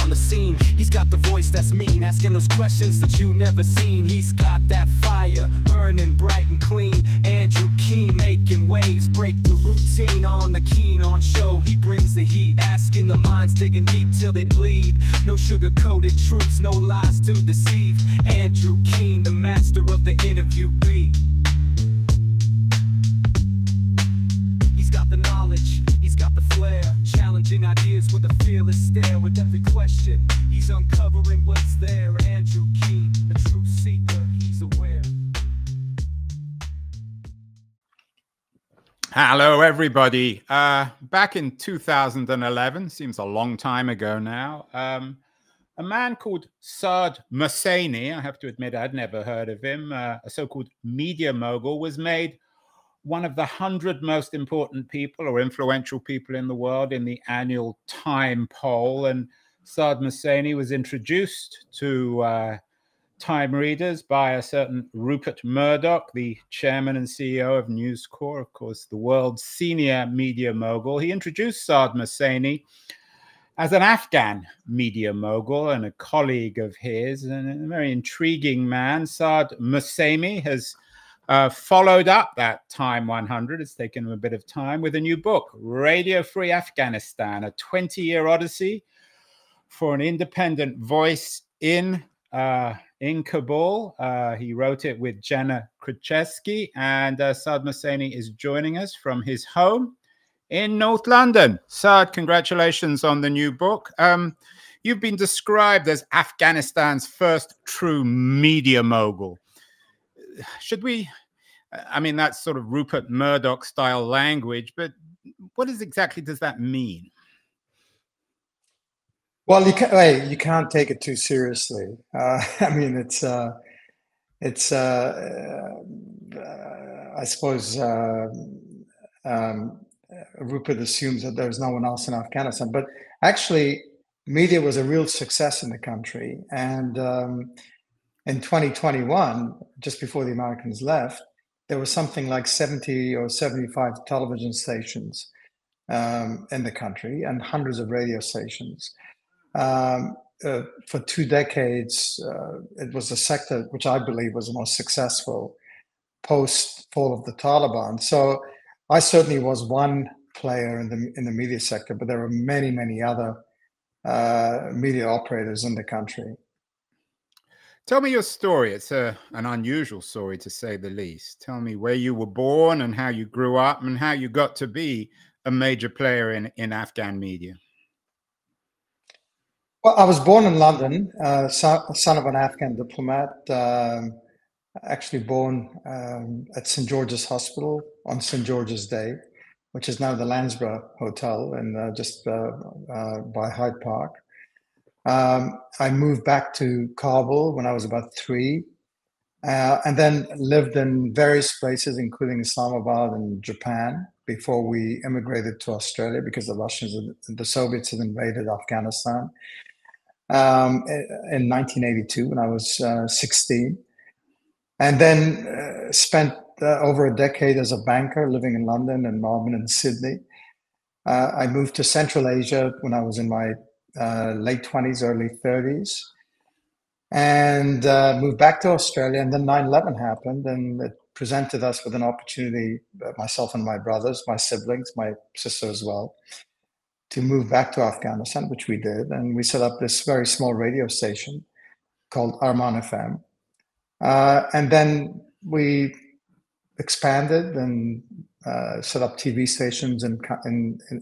on the scene. He's got the voice that's mean, asking those questions that you never seen. He's got that fire, burning bright and clean. Andrew Keen, making waves, break the routine on the Keen on show. He brings the heat, asking the minds, digging deep till they bleed. No sugar-coated truths, no lies to deceive. Andrew Keen, the master of the interview beat. He's got the knowledge, he's got the flair, challenging ideas with a fearless stare. With every question, he's uncovering what's there. Andrew Keen, a truth seeker, he's aware. Hello, everybody. Back in 2011, seems a long time ago now, a man called Saad Mohseni, I have to admit I'd never heard of him, a so-called media mogul, was made one of the 100 most important people or influential people in the world in the annual Time poll. And Saad Mohseni was introduced to Time readers by a certain Rupert Murdoch, the chairman and CEO of News Corp, of course, the world's senior media mogul. He introduced Saad Mohseni as an Afghan media mogul and a colleague of his, and a very intriguing man. Saad Mohseni has followed up that Time 100. It's taken him a bit of time with a new book, Radio Free Afghanistan, a 20-year odyssey for an independent voice in Kabul. He wrote it with Jenna Krzyzewski, and Saad Mohseni is joining us from his home in North London. Saad, congratulations on the new book. You've been described as Afghanistan's first true media mogul. Should we, I mean, that's sort of Rupert Murdoch style language, but what exactly does that mean? Well, you can't take it too seriously. I mean, I suppose Rupert assumes that there's no one else in Afghanistan, but actually media was a real success in the country. And in 2021, just before the Americans left, there was something like 70 or 75 television stations in the country and hundreds of radio stations. For 2 decades, it was a sector which I believe was the most successful post-fall of the Taliban. So I certainly was one player in the media sector, but there were many, many other media operators in the country. Tell me your story. It's an unusual story, to say the least. Tell me where you were born and how you grew up and how you got to be a major player in Afghan media. Well, I was born in London, son of an Afghan diplomat, actually born at St. George's Hospital on St. George's Day, which is now the Landsborough Hotel, and just by Hyde Park. I moved back to Kabul when I was about 3, and then lived in various places, including Islamabad and Japan, before we immigrated to Australia because the Russians and the Soviets had invaded Afghanistan in 1982 when I was 16. And then spent over a decade as a banker living in London and Melbourne and Sydney. I moved to Central Asia when I was in my late 20s, early 30s, and moved back to Australia. And then 9/11 happened, and it presented us with an opportunity, myself and my brothers, my siblings, my sister as well, to move back to Afghanistan, which we did. And we set up this very small radio station called Arman FM. And then we expanded and set up TV stations in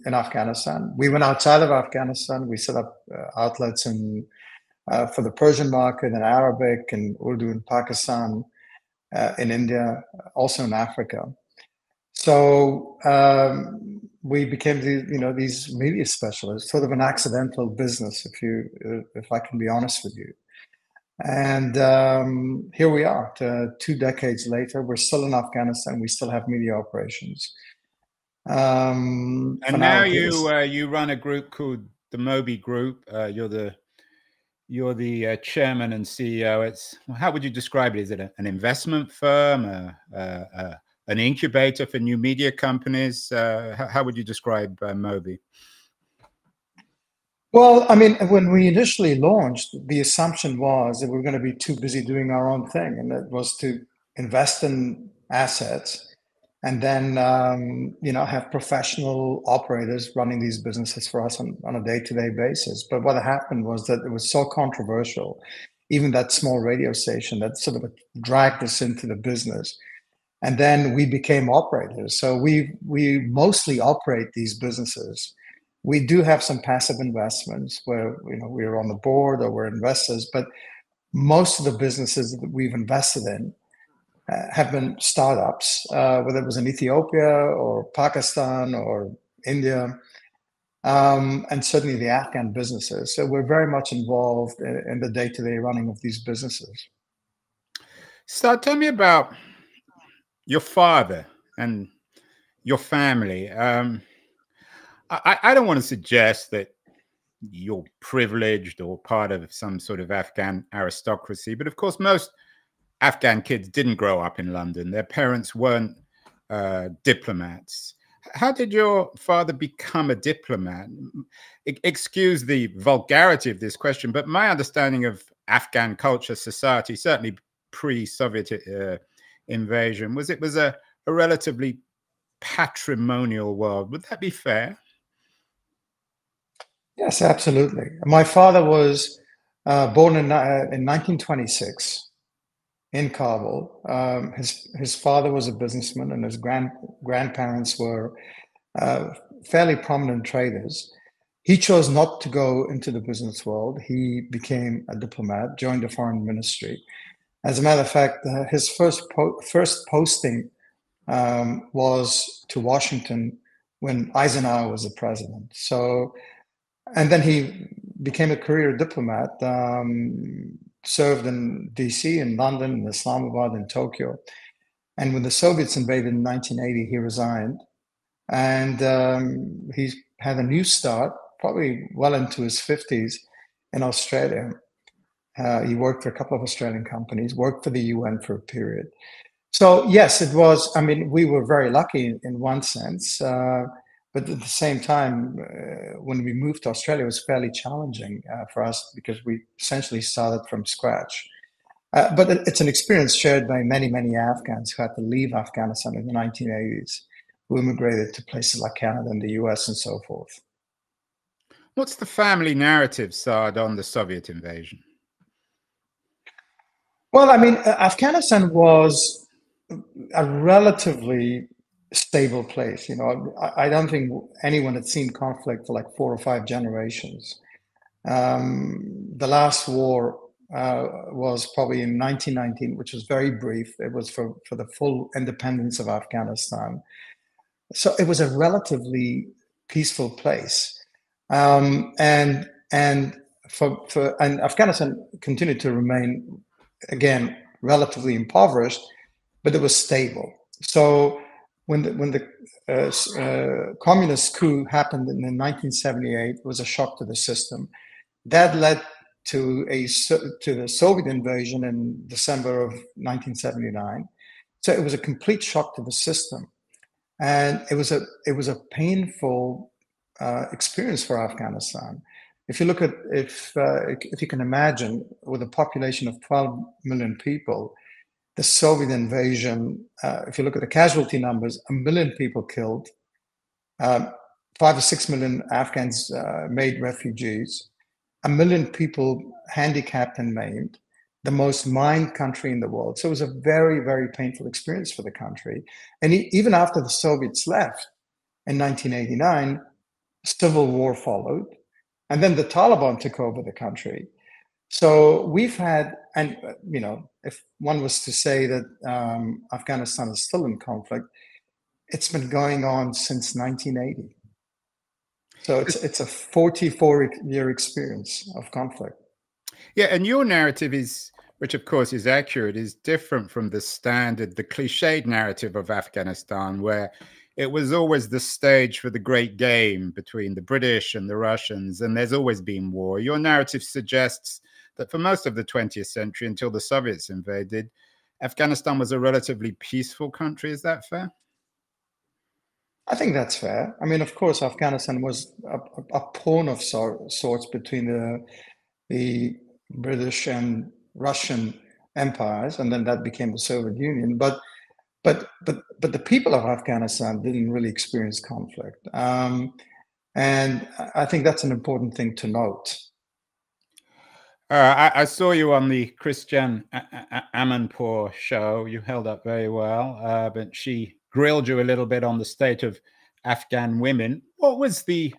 Afghanistan. We went outside of Afghanistan. We set up outlets for the Persian market, in Arabic and Urdu in Pakistan, in India, also in Africa. So we became these media specialists, sort of an accidental business, if I can be honest with you. And here we are, 2 decades later. We're still in Afghanistan. We still have media operations. And now you run a group called the MOBY Group. You're the chairman and CEO. How would you describe it? Is it an investment firm, an incubator for new media companies? How would you describe MOBY? Well, I mean, when we initially launched, the assumption was that we were going to be too busy doing our own thing, and it was to invest in assets and then have professional operators running these businesses for us on a day-to-day basis. But what happened was that it was so controversial, even that small radio station that sort of dragged us into the business. And then we became operators. So we mostly operate these businesses. We do have some passive investments where we're on the board or we're investors, but most of the businesses that we've invested in have been startups, whether it was in Ethiopia or Pakistan or India, and certainly the Afghan businesses. So we're very much involved in the day-to-day running of these businesses. So tell me about your father and your family. I don't want to suggest that you're privileged or part of some sort of Afghan aristocracy, but of course, most Afghan kids didn't grow up in London. Their parents weren't diplomats. How did your father become a diplomat? Excuse the vulgarity of this question, but my understanding of Afghan culture, society, certainly pre-Soviet invasion, was it was a relatively patrimonial world. Would that be fair? Yes, absolutely. My father was born in 1926 in Kabul. His father was a businessman, and his grandparents were fairly prominent traders. He chose not to go into the business world. He became a diplomat, joined the foreign ministry. As a matter of fact, his first posting was to Washington when Eisenhower was the president. So, and then he became a career diplomat, served in DC, in London, in Islamabad and Tokyo. And when the Soviets invaded in 1980, he resigned. And he had a new start, probably well into his 50s, in Australia. He worked for a couple of Australian companies, worked for the UN for a period. So yes, it was, I mean, we were very lucky in one sense, but at the same time, when we moved to Australia, it was fairly challenging for us because we essentially started from scratch. But it's an experience shared by many, many Afghans who had to leave Afghanistan in the 1980s, who immigrated to places like Canada and the US and so forth. What's the family narrative, Saad, on the Soviet invasion? Well, I mean, Afghanistan was a relatively stable place. I don't think anyone had seen conflict for like 4 or 5 generations. The last war was probably in 1919, which was very brief. It was for the full independence of Afghanistan. So it was a relatively peaceful place. And Afghanistan continued to remain, again, relatively impoverished, but it was stable. So when the communist coup happened in 1978, it was a shock to the system. That led to the Soviet invasion in December of 1979. So it was a complete shock to the system, and it was a painful experience for Afghanistan. If you look at if you can imagine, with a population of 12 million people, the Soviet invasion, if you look at the casualty numbers, 1 million people killed, 5 or 6 million Afghans made refugees, 1 million people handicapped and maimed, the most mined country in the world. So it was a very, very painful experience for the country. And even after the Soviets left in 1989, civil war followed. And then the Taliban took over the country. So we've had, and if one was to say that Afghanistan is still in conflict, it's been going on since 1980. So it's a 44-year experience of conflict. Yeah, and your narrative is, which of course is accurate, is different from the standard, the cliched narrative of Afghanistan, where it was always the stage for the great game between the British and the Russians, and there's always been war. Your narrative suggests that for most of the 20th century, until the Soviets invaded, Afghanistan was a relatively peaceful country. Is that fair? I think that's fair. I mean, of course, Afghanistan was a pawn of sorts between the British and Russian empires, and then that became the Soviet Union. But the people of Afghanistan didn't really experience conflict, and I think that's an important thing to note. I saw you on the Christian Amanpour show. You held up very well, but she grilled you a little bit on the state of Afghan women. What was the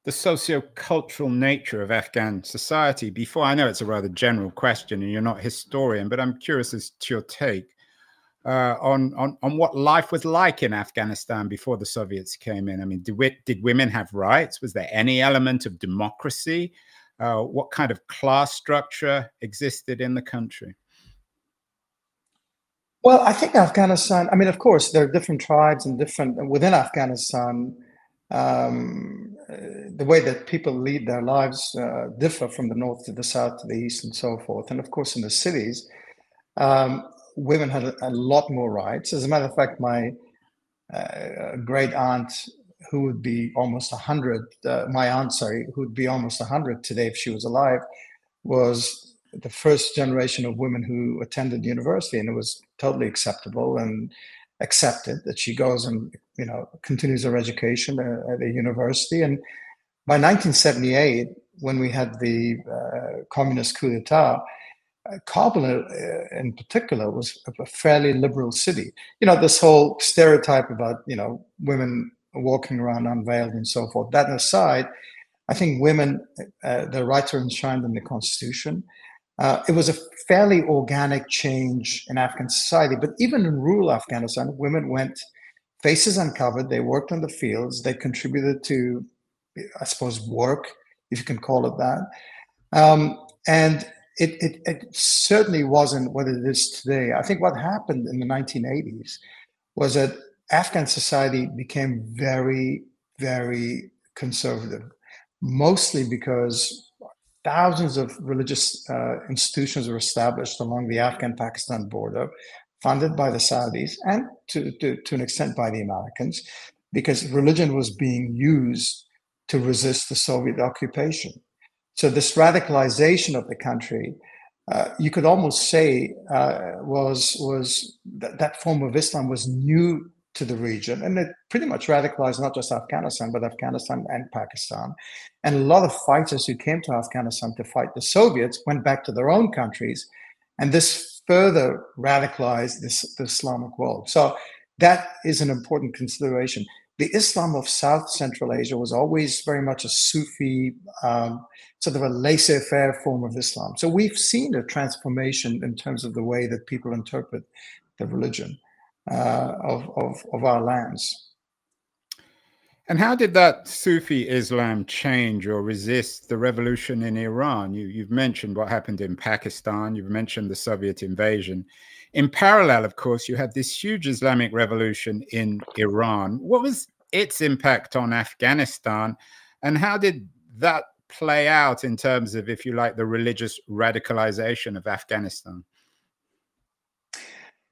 socio-cultural nature of Afghan society before? I know it's a rather general question and you're not a historian, but I'm curious as to your take on what life was like in Afghanistan before the Soviets came in. I mean, did women have rights? Was there any element of democracy? What kind of class structure existed in the country? Well, I think Afghanistan, I mean, of course, there are different tribes and within Afghanistan, the way that people lead their lives differ from the north to the south to the east and so forth. And of course, in the cities, women had a lot more rights. As a matter of fact, my great aunt, who would be almost 100, my aunt, sorry, who would be almost 100 today if she was alive, was the first generation of women who attended university, and it was totally acceptable and accepted that she goes and continues her education at a university. And by 1978, when we had the communist coup d'etat, Kabul in particular was a fairly liberal city. This whole stereotype about women walking around unveiled and so forth. That aside, I think women, their rights are enshrined in the constitution. It was a fairly organic change in Afghan society, but even in rural Afghanistan, women went faces uncovered. They worked on the fields. They contributed to, I suppose, work, if you can call it that. And it certainly wasn't what it is today. I think what happened in the 1980s was that Afghan society became very, very conservative, mostly because thousands of religious institutions were established along the Afghan-Pakistan border, funded by the Saudis and to an extent by the Americans, because religion was being used to resist the Soviet occupation. So this radicalization of the country, you could almost say, was that form of Islam was new to the region, and it pretty much radicalized not just Afghanistan, but Afghanistan and Pakistan. And a lot of fighters who came to Afghanistan to fight the Soviets went back to their own countries, and this further radicalized the Islamic world. So that is an important consideration. The Islam of South Central Asia was always very much a Sufi, sort of a laissez-faire form of Islam. So we've seen a transformation in terms of the way that people interpret the religion of our lands. And how did that Sufi Islam change or resist the revolution in Iran? You've mentioned what happened in Pakistan. You've mentioned the Soviet invasion. In parallel, of course, you had this huge Islamic revolution in Iran. What was its impact on Afghanistan? And how did that play out in terms of, if you like, the religious radicalization of Afghanistan?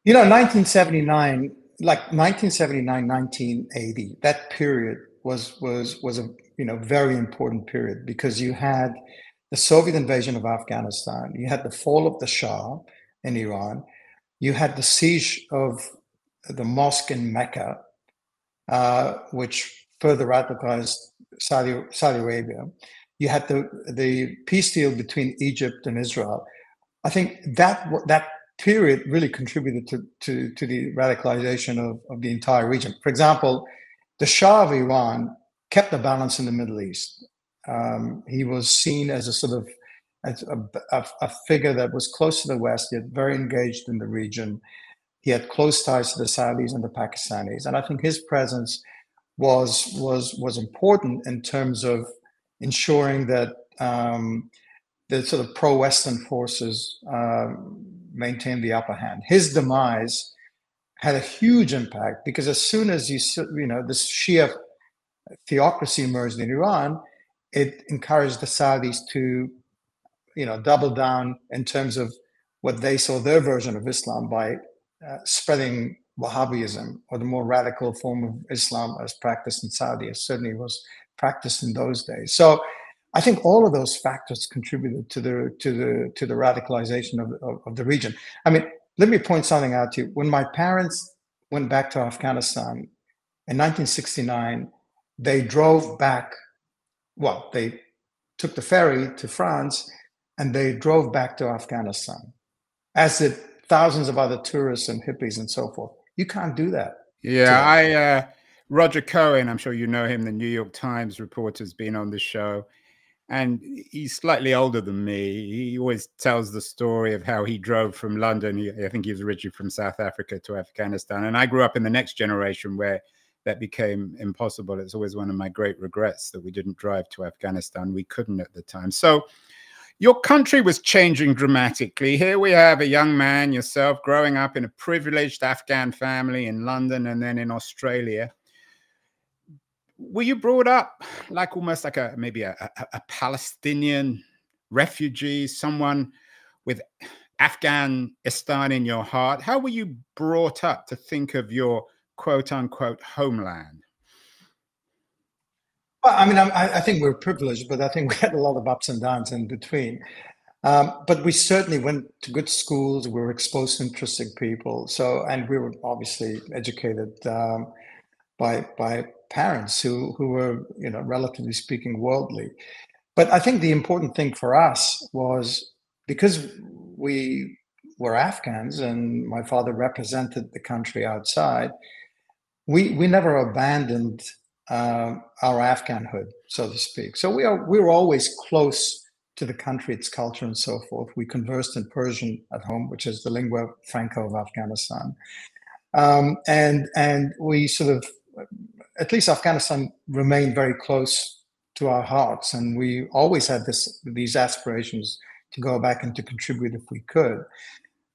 1979, like 1979, 1980, that period was a very important period, because you had the Soviet invasion of Afghanistan, you had the fall of the Shah in Iran, you had the siege of the mosque in Mecca, which further radicalized Saudi Arabia. You had the peace deal between Egypt and Israel. I think that period really contributed to the radicalization of the entire region. For example, the Shah of Iran kept the balance in the Middle East. He was seen as a sort of as a figure that was close to the West, yet very engaged in the region. He had close ties to the Saudis and the Pakistanis, and I think his presence was important in terms of ensuring that the sort of pro-Western forces maintained the upper hand. His demise had a huge impact, because as soon as this Shia theocracy emerged in Iran, it encouraged the Saudis to double down in terms of what they saw their version of Islam by spreading Wahhabism or the more radical form of Islam as practiced in Saudi, as certainly was practiced in those days. So I think all of those factors contributed to the radicalization of the region. I mean, let me point something out to you. When my parents went back to Afghanistan in 1969, they drove back. Well, they took the ferry to France and they drove back to Afghanistan, as did thousands of other tourists and hippies and so forth. You can't do that. Yeah, Roger Cohen, I'm sure you know him, the New York Times reporter, has been on the show. And he's slightly older than me. He always tells the story of how he drove from London. I think he was originally from South Africa to Afghanistan. And I grew up in the next generation where that became impossible. It's always one of my great regrets that we didn't drive to Afghanistan. We couldn't at the time. So your country was changing dramatically. Here we have a young man, yourself, growing up in a privileged Afghan family in London and then in Australia. Were you brought up like almost like maybe a Palestinian refugee, someone with Afghanistan in your heart? How were you brought up to think of your quote unquote homeland? Well, I mean, I think we're privileged, but I think we had a lot of ups and downs in between. But we certainly went to good schools. We were exposed to interesting people. So, and we were obviously educated by parents who were, relatively speaking, worldly. But I think the important thing for us was, because we were Afghans and my father represented the country outside, we never abandoned our Afghanhood, so to speak. So we were always close to the country, its culture, and so forth. We conversed in Persian at home, which is the lingua franca of Afghanistan, and we sort of, at least Afghanistan remained very close to our hearts, and we always had these aspirations to go back and to contribute if we could.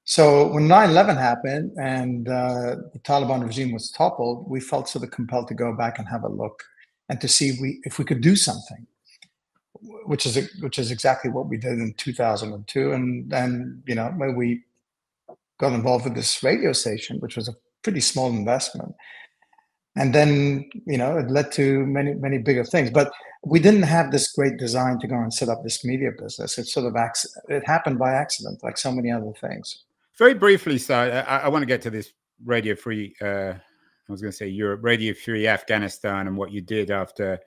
So when 9/11 happened and the Taliban regime was toppled, we felt sort of compelled to go back and have a look and to see if we could do something, which is exactly what we did in 2002. And then, when we got involved with this radio station, which was a pretty small investment. And then, it led to many, many bigger things. But we didn't have this great design to go and set up this media business. It sort of it happened by accident, like so many other things. Very briefly, Saad, I want to get to this Radio Free, I was going to say Europe, Radio Free Afghanistan and what you did after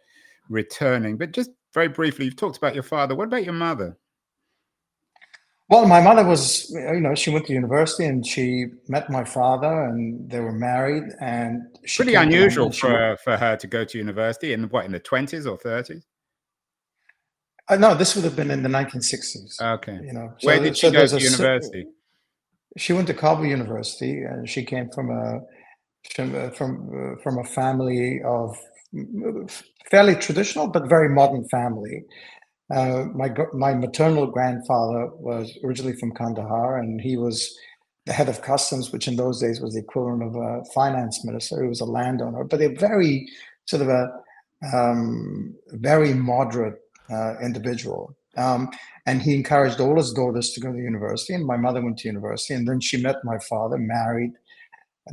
returning. But just very briefly, you've talked about your father. What about your mother? Well, my mother was, she went to university and she met my father and they were married. And pretty unusual for her to go to university in the 20s or 30s? No, this would have been in the 1960s. Okay. So where did she go to university? She went to Kabul University, and she came from a family of fairly traditional but very modern family. My maternal grandfather was originally from Kandahar, and he was the head of customs, which in those days was the equivalent of a finance minister. He was a landowner, but a very sort of very moderate individual. And he encouraged all his daughters to go to university, and my mother went to university, and then she met my father, married.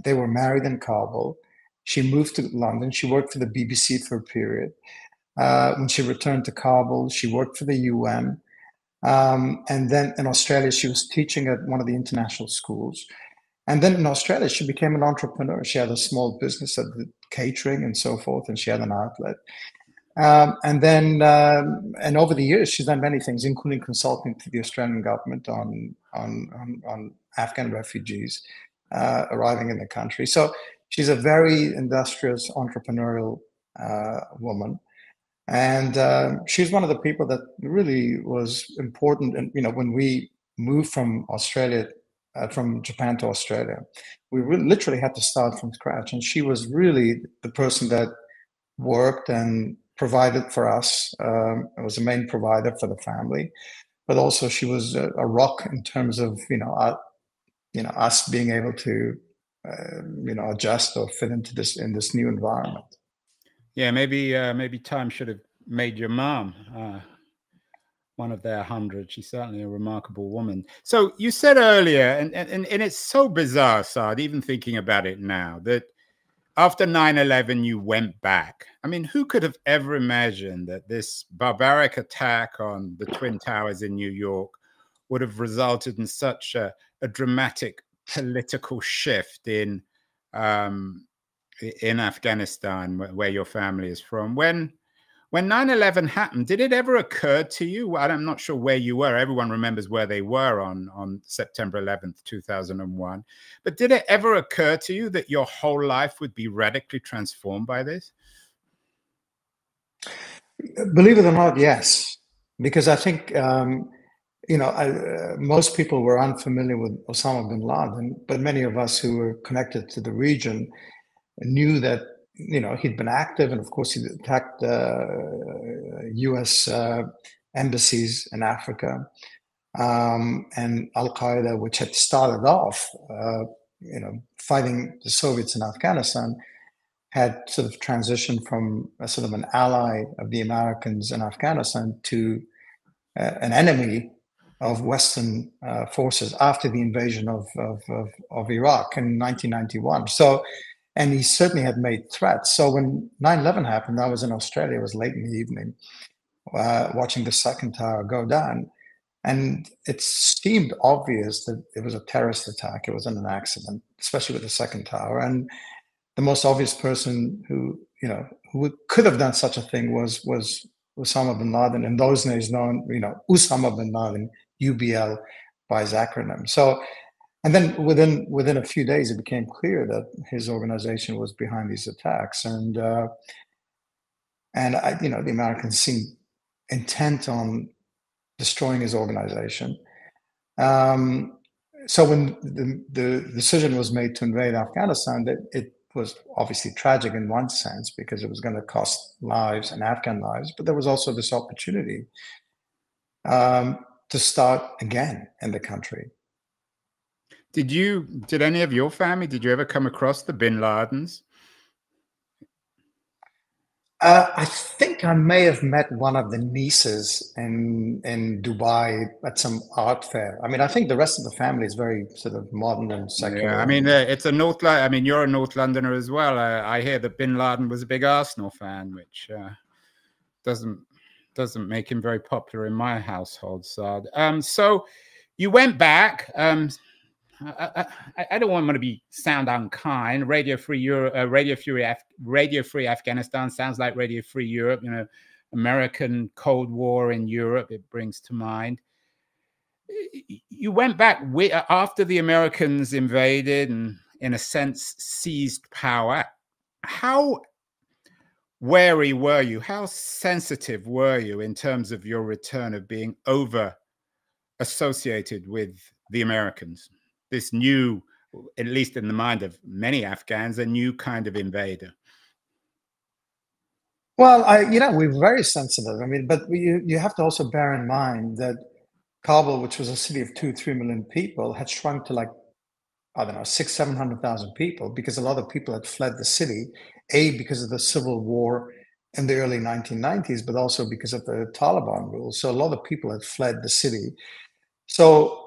They were married in Kabul. She moved to London. She worked for the BBC for a period. When she returned to Kabul, she worked for the UN. And then in Australia, she was teaching at one of the international schools. And then in Australia, she became an entrepreneur. She had a small business of catering and so forth, and she had an outlet. And then, and over the years, she's done many things, including consulting to the Australian government on Afghan refugees arriving in the country. So she's a very industrious, entrepreneurial woman. And she's one of the people that really was important. And, when we moved from Australia, from Japan to Australia, we literally had to start from scratch. And she was really the person that worked and provided for us. It was the main provider for the family, but also she was a rock in terms of us being able to adjust or fit into this new environment. Yeah, maybe time should have made your mom one of their 100. She's certainly a remarkable woman. So you said earlier, and it's so bizarre, Saad, even thinking about it now, that after 9/11, you went back. I mean, who could have ever imagined that this barbaric attack on the Twin Towers in New York would have resulted in such a dramatic political shift in Afghanistan, where your family is from? When 9/11 happened, did it ever occur to you? I'm not sure where you were. Everyone remembers where they were on September 11th, 2001. But did it ever occur to you that your whole life would be radically transformed by this? Believe it or not, yes. Because I think, most people were unfamiliar with Osama bin Laden, but many of us who were connected to the region knew that he'd been active, and of course he attacked U.S. embassies in Africa, and Al-Qaeda, which had started off, fighting the Soviets in Afghanistan, had sort of transitioned from a sort of an ally of the Americans in Afghanistan to an enemy of Western forces after the invasion of Iraq in 1991. So. And he certainly had made threats. So when 9/11 happened, I was in Australia. It was late in the evening, watching the second tower go down. And it seemed obvious that it was a terrorist attack. It wasn't an accident, especially with the second tower. And the most obvious person who could have done such a thing was Osama bin Laden, in those days known, Usama bin Laden, UBL by his acronym. So. And then within a few days, it became clear that his organization was behind these attacks, and the Americans seemed intent on destroying his organization. So when the decision was made to invade Afghanistan, it was obviously tragic in one sense because it was going to cost lives and Afghan lives, but there was also this opportunity to start again in the country. Did any of your family, did you ever come across the bin Ladens? I think I may have met one of the nieces in Dubai at some art fair. I mean, I think the rest of the family is very sort of modern and secular. Yeah, I mean, it's a I mean, you're a North Londoner as well. I hear that bin Laden was a big Arsenal fan, which doesn't make him very popular in my household, Saad. So you went back. I don't want to sound unkind. Radio Free Europe, Radio Free Afghanistan sounds like Radio Free Europe. American Cold War in Europe, it brings to mind. You went back after the Americans invaded and, in a sense, seized power. How wary were you? How sensitive were you in terms of your return, of being over associated with the Americans? This new, at least in the mind of many Afghans, a new kind of invader. Well, we're very sensitive. I mean, but you have to also bear in mind that Kabul, which was a city of 2-3 million people, had shrunk to 600,000-700,000 people because a lot of people had fled the city, because of the civil war in the early 1990s, but also because of the Taliban rule. So a lot of people had fled the city. So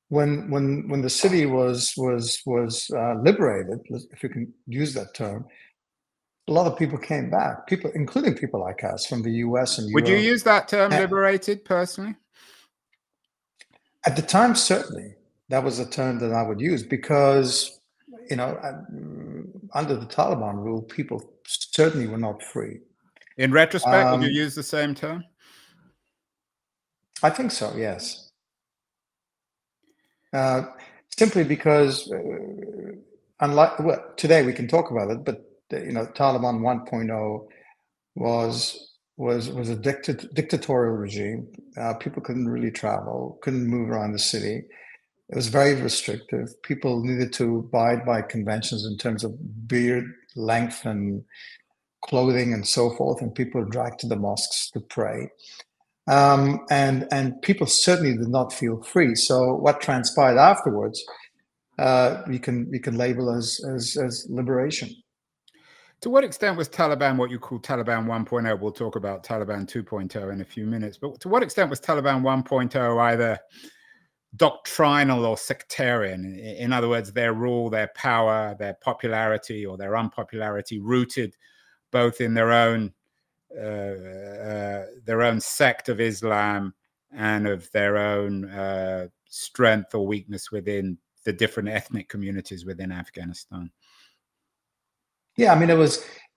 when the city was liberated, if you can use that term, a lot of people came back. People, including people like us from the U.S. and Europe. Would you use that term, liberated, personally? At the time, certainly, that was a term that I would use because, under the Taliban rule, people certainly were not free. In retrospect, would you use the same term? I think so, yes. Simply because, today we can talk about it, but Taliban 1.0 was a dictatorial regime. People couldn't really travel, couldn't move around the city. It was very restrictive. People needed to abide by conventions in terms of beard length and clothing and so forth, and people were dragged to the mosques to pray. And people certainly did not feel free. So what transpired afterwards, you can label as liberation. To what extent was Taliban what you call Taliban 1.0? We'll talk about Taliban 2.0 in a few minutes, but to what extent was Taliban 1.0 either doctrinal or sectarian? In other words, their rule, their power, their popularity or their unpopularity rooted both in their own sect of Islam and of their own strength or weakness within the different ethnic communities within Afghanistan? Yeah, I mean, it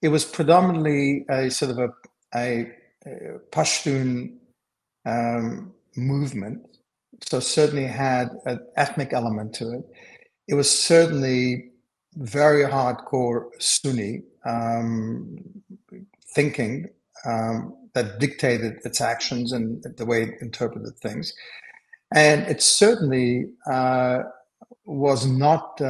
was predominantly a sort of a Pashtun movement. So certainly had an ethnic element to it. It was certainly very hardcore Sunni thinking that dictated its actions and the way it interpreted things. And it certainly was not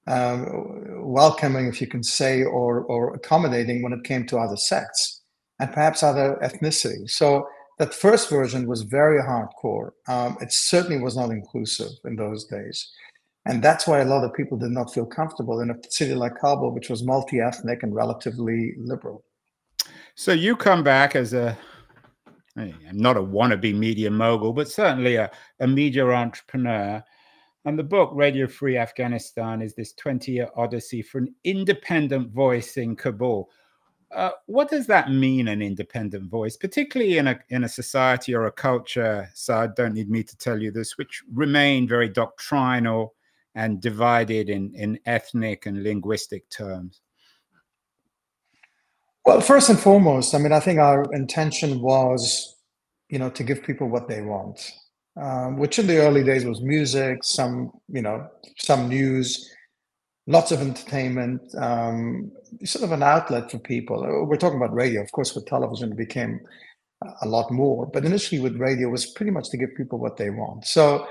welcoming, if you can say, or accommodating when it came to other sects and perhaps other ethnicities. So that first version was very hardcore. It certainly was not inclusive in those days. And that's why a lot of people did not feel comfortable in a city like Kabul, which was multi-ethnic and relatively liberal. So you come back as I'm not a wannabe media mogul, but certainly a media entrepreneur. And the book, Radio Free Afghanistan, is this 20-year odyssey for an independent voice in Kabul. What does that mean, an independent voice, particularly in a society or a culture, Saad, don't need me to tell you this, which remain very doctrinal and divided in ethnic and linguistic terms? Well, first and foremost, I mean, I think our intention was, to give people what they want, which in the early days was music, some news, lots of entertainment, sort of an outlet for people. We're talking about radio. Of course, with television, it became a lot more. But initially with radio, it was pretty much to give people what they want. So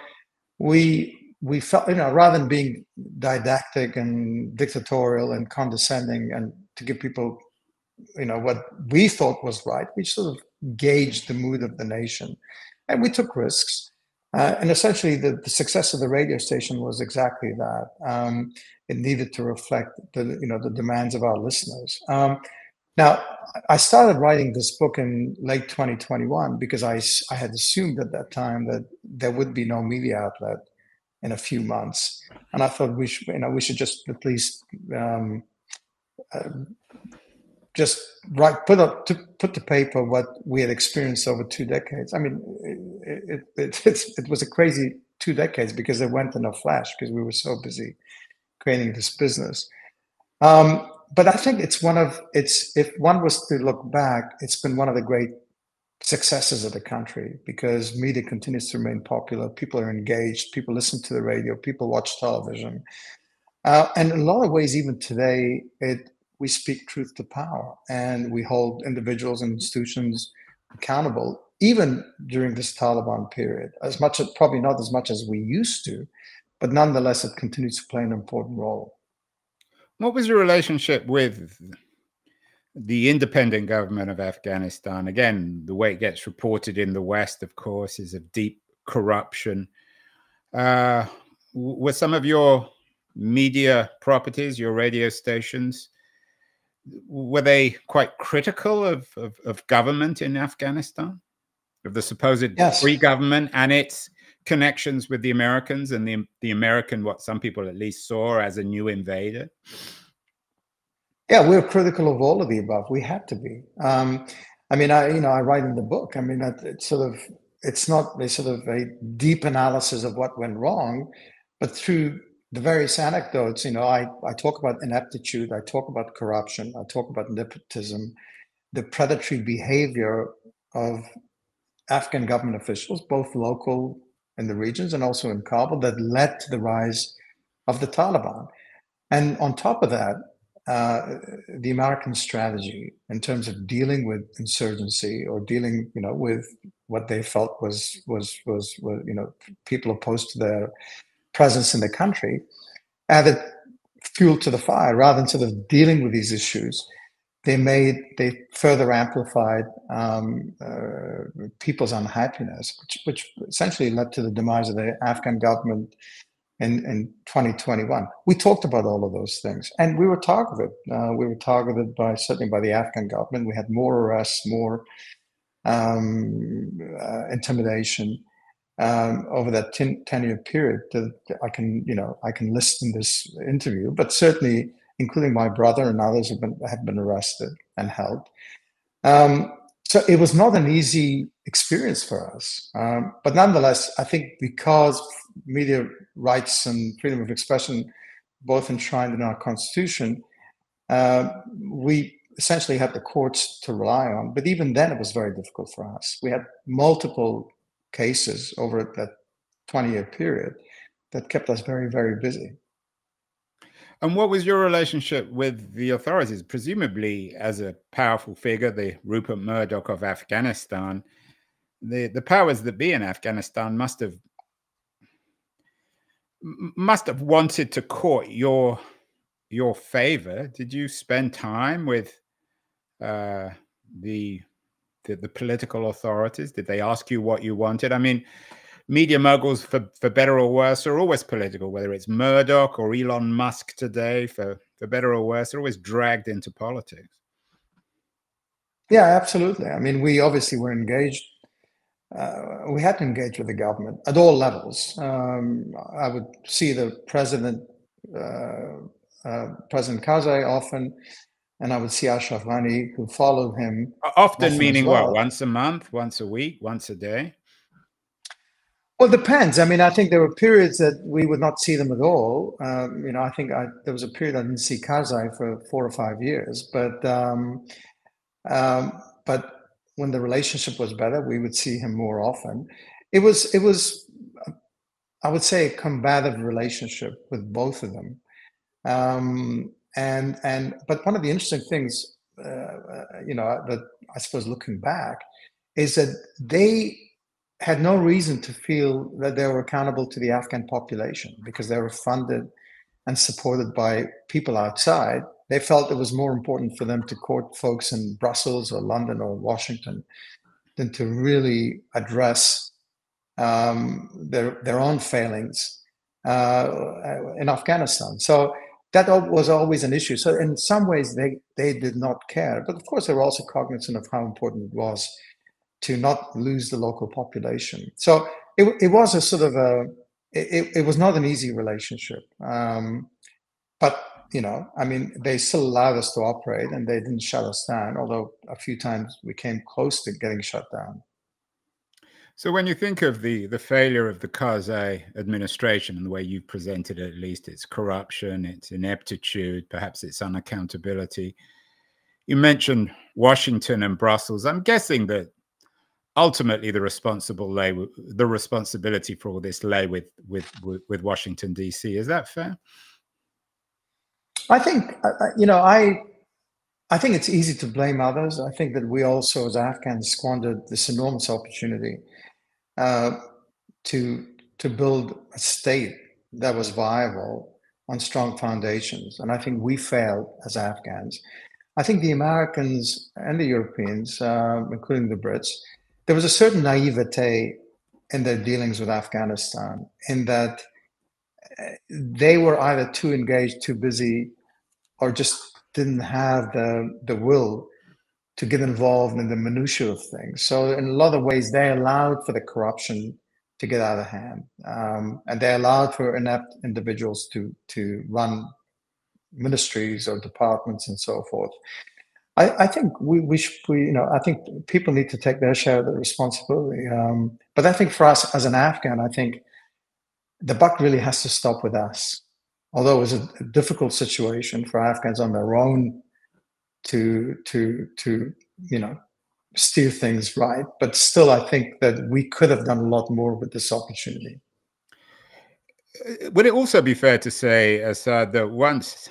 we felt, rather than being didactic and dictatorial and condescending and to give people, what we thought was right, we sort of gauged the mood of the nation. And we took risks. And essentially, the success of the radio station was exactly that. It needed to reflect the demands of our listeners. Now, I started writing this book in late 2021 because I had assumed at that time that there would be no media outlet in a few months, and I thought we should just at least just put to paper what we had experienced over 2 decades. I mean, it was a crazy 2 decades because it went in a flash because we were so busy creating this business. But I think if one was to look back, it's been one of the great successes of the country because media continues to remain popular. People are engaged. People listen to the radio. People watch television. And in a lot of ways, even today, we speak truth to power and we hold individuals and institutions accountable, even during this Taliban period, probably not as much as we used to, but nonetheless, it continues to play an important role. What was your relationship with the independent government of Afghanistan? Again, the way it gets reported in the West, of course, is of deep corruption. Were some of your media properties, your radio stations, were they quite critical of government in Afghanistan, of the supposed free government and its connections with the Americans and the American, what some people at least saw as a new invader? Yeah, we're critical of all of the above. We had to be. I mean, I write in the book. I mean, it's not a sort of a deep analysis of what went wrong, but through the various anecdotes, I talk about ineptitude, I talk about corruption, I talk about nepotism, the predatory behavior of Afghan government officials, both local in the regions and also in Kabul, that led to the rise of the Taliban. And on top of that, the American strategy in terms of dealing with insurgency or dealing, with what they felt was people opposed to their presence in the country, added fuel to the fire. Rather than sort of dealing with these issues, they further amplified people's unhappiness, which essentially led to the demise of the Afghan government in 2021. We talked about all of those things, and we were targeted. We were targeted certainly by the Afghan government. We had more arrests, more intimidation over that 10-year period that I can list in this interview, but certainly including my brother and others have been arrested and held. So it was not an easy experience for us. But nonetheless, I think because media rights and freedom of expression both enshrined in our constitution, we essentially had the courts to rely on. But even then, it was very difficult for us. We had multiple cases over that 20-year period that kept us very, very busy. And what was your relationship with the authorities? Presumably, as a powerful figure, the Rupert Murdoch of Afghanistan, the powers that be in Afghanistan must have wanted to court your favor. Did you spend time with the political authorities? Did they ask you what you wanted? I mean, media moguls, for better or worse, are always political, whether it's Murdoch or Elon Musk today, for better or worse, are always dragged into politics. Yeah, absolutely. I mean, we obviously were engaged. We had to engage with the government at all levels. I would see the President Karzai often, and I would see Ashraf Ghani, who followed him. Often meaning what? Once a month, once a week, once a day? Well, it depends. I mean, I think there were periods that we would not see them at all. I think there was a period I didn't see Karzai for 4 or 5 years. But when the relationship was better, we would see him more often. It was, I would say, a combative relationship with both of them. But one of the interesting things, that I suppose looking back, is that they had no reason to feel that they were accountable to the Afghan population because they were funded and supported by people outside. They felt it was more important for them to court folks in Brussels or London or Washington than to really address their own failings in Afghanistan. So that was always an issue. So in some ways, they did not care. But of course, they were also cognizant of how important it was to not lose the local population. So it was a sort of it was not an easy relationship. But, I mean, they still allowed us to operate and they didn't shut us down, although a few times we came close to getting shut down. So when you think of the failure of the Karzai administration and the way you've presented it, at least its corruption, its ineptitude, perhaps its unaccountability, you mentioned Washington and Brussels. I'm guessing that ultimately the responsibility for all this lay with Washington, D.C. Is that fair? I think, I think it's easy to blame others. I think that we also, as Afghans, squandered this enormous opportunity to build a state that was viable on strong foundations. And I think we failed as Afghans. I think the Americans and the Europeans, including the Brits, there was a certain naivete in their dealings with Afghanistan, in that they were either too engaged, too busy, or just didn't have the will to get involved in the minutiae of things. So in a lot of ways, they allowed for the corruption to get out of hand, and they allowed for inept individuals to run ministries or departments and so forth. I think I think people need to take their share of the responsibility. But I think for us as an Afghan, I think the buck really has to stop with us. Although it was a difficult situation for Afghans on their own to steer things right, but still, I think that we could have done a lot more with this opportunity. Would it also be fair to say, Saad, that once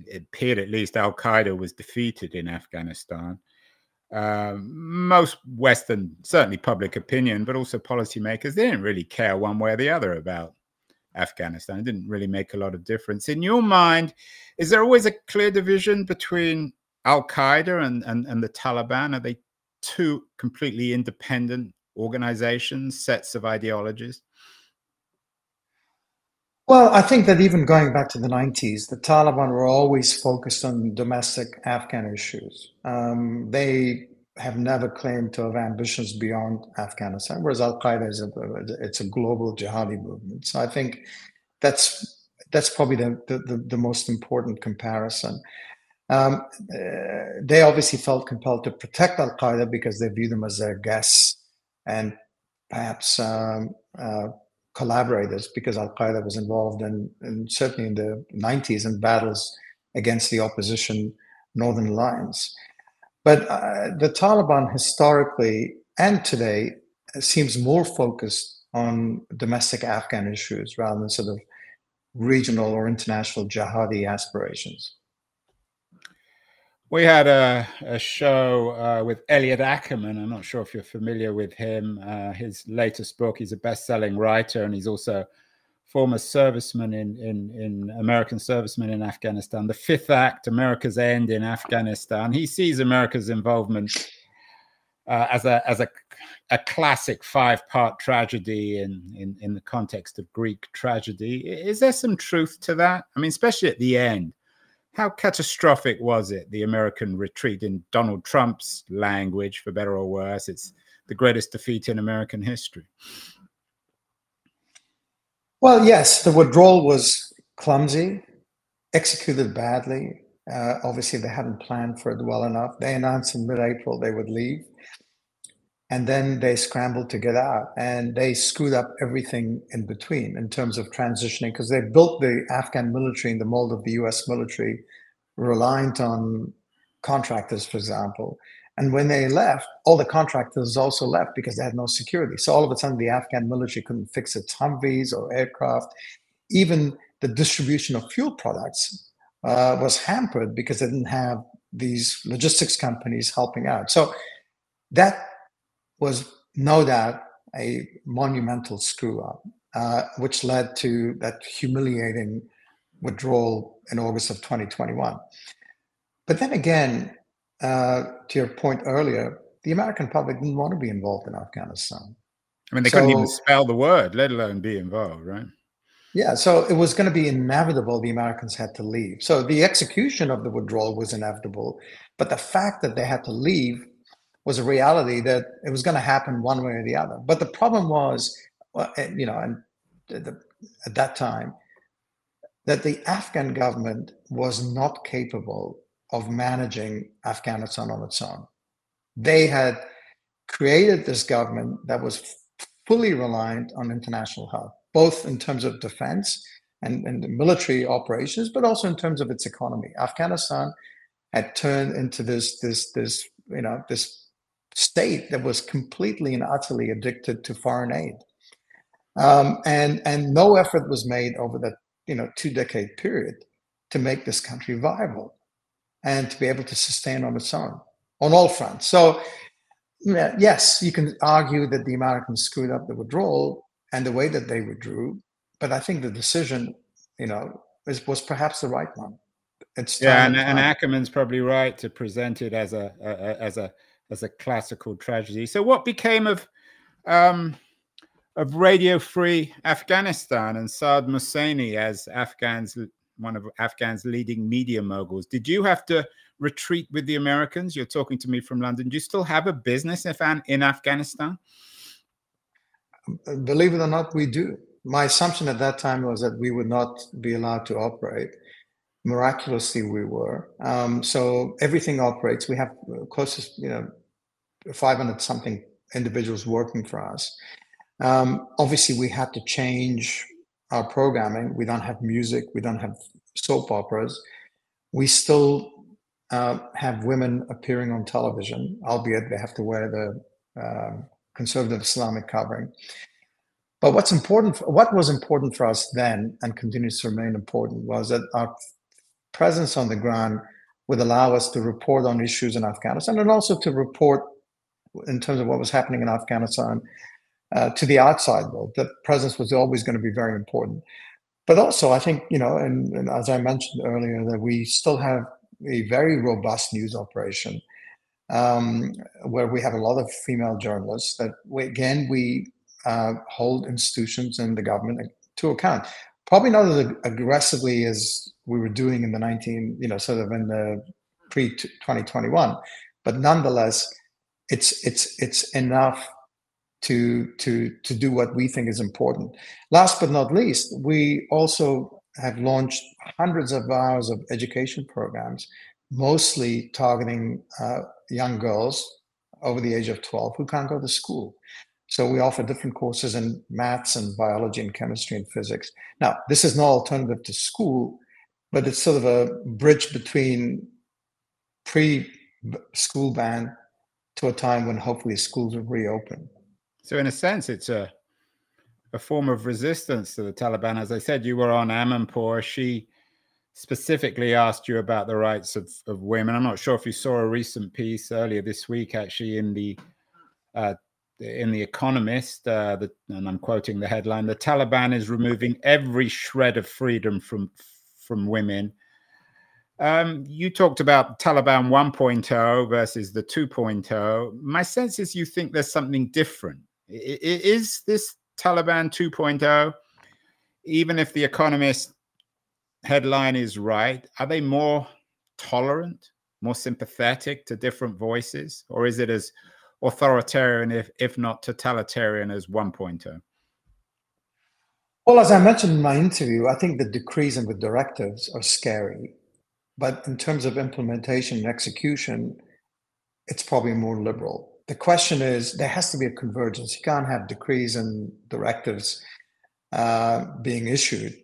it appeared at least Al-Qaeda was defeated in Afghanistan, most Western, certainly public opinion, but also policymakers, they didn't really care one way or the other about Afghanistan? It didn't really make a lot of difference. In your mind, is there always a clear division between Al-Qaeda and the Taliban? Are they two completely independent organizations, sets of ideologies? Well, I think that even going back to the 90s, the Taliban were always focused on domestic Afghan issues. They have never claimed to have ambitions beyond Afghanistan, whereas Al Qaeda it's a global jihadi movement. So I think that's probably the most important comparison. They obviously felt compelled to protect Al Qaeda because they view them as their guests and perhaps collaborators, because Al Qaeda was involved in certainly in the 90s in battles against the opposition Northern Alliance. But the Taliban historically and today seems more focused on domestic Afghan issues rather than sort of regional or international jihadi aspirations. We had a show with Elliot Ackerman. I'm not sure if you're familiar with him. His latest book, he's a best-selling writer, and he's also former serviceman in American serviceman in Afghanistan. The Fifth Act, America's End in Afghanistan. He sees America's involvement as a classic five-part tragedy in the context of Greek tragedy. Is there some truth to that? I mean, especially at the end. How catastrophic was it, the American retreat? In Donald Trump's language, for better or worse, it's the greatest defeat in American history. Well, yes, the withdrawal was clumsy, executed badly. Obviously, they hadn't planned for it well enough. They announced in mid-April they would leave, and then they scrambled to get out, and they screwed up everything in between in terms of transitioning, because they built the Afghan military in the mold of the US military, reliant on contractors, for example. And when they left, all the contractors also left because they had no security. So all of a sudden, the Afghan military couldn't fix its Humvees or aircraft. Even the distribution of fuel products was hampered because they didn't have these logistics companies helping out. So that was no doubt a monumental screw up, which led to that humiliating withdrawal in August of 2021. But then again, to your point earlier, the American public didn't want to be involved in Afghanistan. I mean, they couldn't even spell the word, let alone be involved, right? Yeah, so it was going to be inevitable the Americans had to leave. So the execution of the withdrawal was inevitable, but the fact that they had to leave was a reality that it was going to happen one way or the other. But the problem was, you know, and at that time, that the Afghan government was not capable of managing Afghanistan on its own. They had created this government that was fully reliant on international help, both in terms of defense and the military operations, but also in terms of its economy. Afghanistan had turned into this state that was completely and utterly addicted to foreign aid, and no effort was made over that 2-decade period to make this country viable and to be able to sustain on its own on all fronts. So yes, you can argue that the Americans screwed up the withdrawal and the way that they withdrew, but I think the decision, was perhaps the right one. It's and Ackerman's probably right to present it as a classical tragedy. So what became of Radio Free Afghanistan and Saad Mohseni as one of Afghan's leading media moguls? Did you have to retreat with the Americans? You're talking to me from London. Do you still have a business in Afghanistan? Believe it or not, we do. My assumption at that time was that we would not be allowed to operate. Miraculously, we were. So everything operates. We have close to 500 something individuals working for us. Obviously, we had to change our programming. We don't have music. We don't have soap operas. We still have women appearing on television, albeit they have to wear the conservative Islamic covering. But what was important for us then and continues to remain important was that our presence on the ground would allow us to report on issues in Afghanistan and also to report in terms of what was happening in Afghanistan to the outside world. That presence was always going to be very important. But also, I think, and as I mentioned earlier, that we still have a very robust news operation where we have a lot of female journalists that we hold institutions and the government to account. Probably not as aggressively as we were doing in the sort of in the pre-2021, but nonetheless, it's enough to do what we think is important. Last but not least, we also have launched hundreds of hours of education programs, mostly targeting young girls over the age of 12 who can't go to school. So we offer different courses in maths and biology and chemistry and physics. Now, this is no alternative to school, but it's sort of a bridge between pre-school ban to a time when hopefully schools will reopen. So in a sense, it's a form of resistance to the Taliban. As I said, you were on Amanpour. She specifically asked you about the rights of women. I'm not sure if you saw a recent piece earlier this week, actually, in the Economist, and I'm quoting the headline: "The Taliban is removing every shred of freedom from women." You talked about Taliban 1.0 versus the 2.0. My sense is you think there's something different. Is this Taliban 2.0, even if the Economist headline is right, are they more tolerant, more sympathetic to different voices, or is it as authoritarian, if not totalitarian, as 1.0? Well, as I mentioned in my interview, I think the decrees and the directives are scary. But in terms of implementation and execution, it's probably more liberal. The question is, there has to be a convergence. You can't have decrees and directives being issued.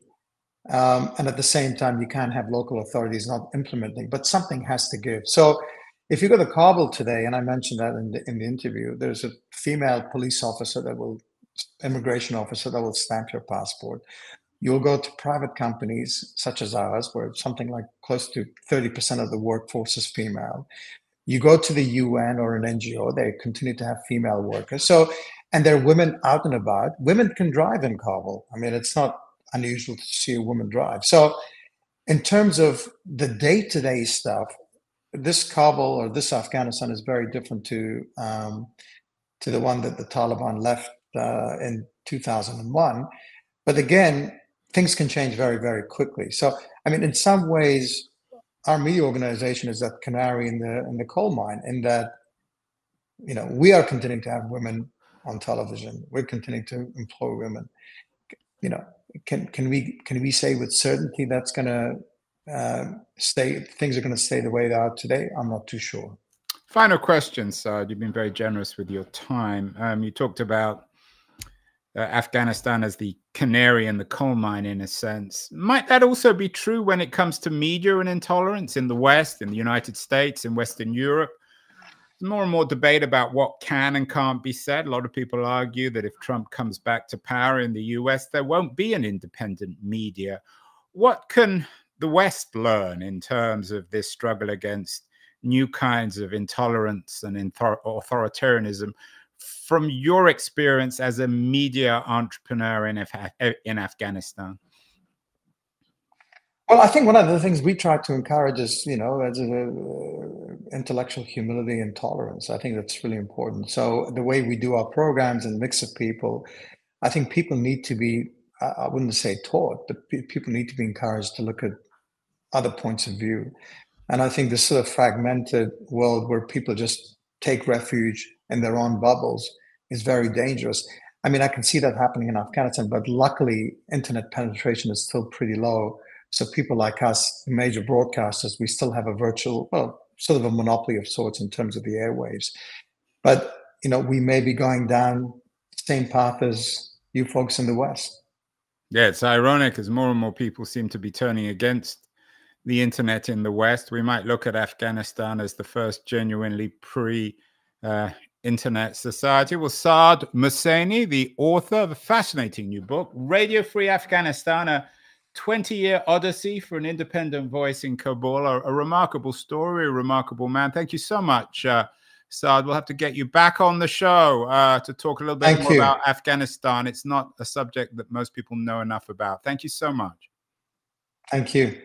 And at the same time, you can't have local authorities not implementing, but something has to give. So if you go to Kabul today, and I mentioned that in the interview, there's a female police officer immigration officer that will stamp your passport. You'll go to private companies such as ours, where something like close to 30% of the workforce is female. You go to the UN or an NGO, they continue to have female workers. So, and there are women out and about. Women can drive in Kabul. I mean, it's not unusual to see a woman drive. So in terms of the day-to-day stuff, this Kabul or this Afghanistan is very different to the one that the Taliban left in 2001. But again, things can change very, very quickly. So, I mean, in some ways, our media organization is that canary in the coal mine, in that, we are continuing to have women on television. We're continuing to employ women. Can we say with certainty that's going to stay? Things are going to stay the way they are today? I'm not too sure. Final question, Saad. You've been very generous with your time. You talked about Afghanistan as the canary in the coal mine, in a sense. Might that also be true when it comes to media and intolerance in the West, in the United States, in Western Europe? There's more and more debate about what can and can't be said. A lot of people argue that if Trump comes back to power in the US, there won't be an independent media. What can the West learn in terms of this struggle against new kinds of intolerance and authoritarianism from your experience as a media entrepreneur in Afghanistan? Well, I think one of the things we try to encourage is, intellectual humility and tolerance. I think that's really important. So the way we do our programs and mix of people, I think people need to be, I wouldn't say taught, but people need to be encouraged to look at other points of view. And I think this sort of fragmented world where people just take refuge in their own bubbles is very dangerous. I mean, I can see that happening in Afghanistan, but luckily internet penetration is still pretty low. So people like us, major broadcasters, we still have a virtual, sort of a monopoly of sorts in terms of the airwaves. But, we may be going down the same path as you folks in the West. Yeah, it's ironic as more and more people seem to be turning against the internet in the West. We might look at Afghanistan as the first genuinely pre-internet society. Well, Saad Mohseni, the author of a fascinating new book, Radio Free Afghanistan, a 20-year odyssey for an independent voice in Kabul, a remarkable story, a remarkable man. Thank you so much, Saad. We'll have to get you back on the show to talk a little bit more about Afghanistan. It's not a subject that most people know enough about. Thank you so much. Thank you.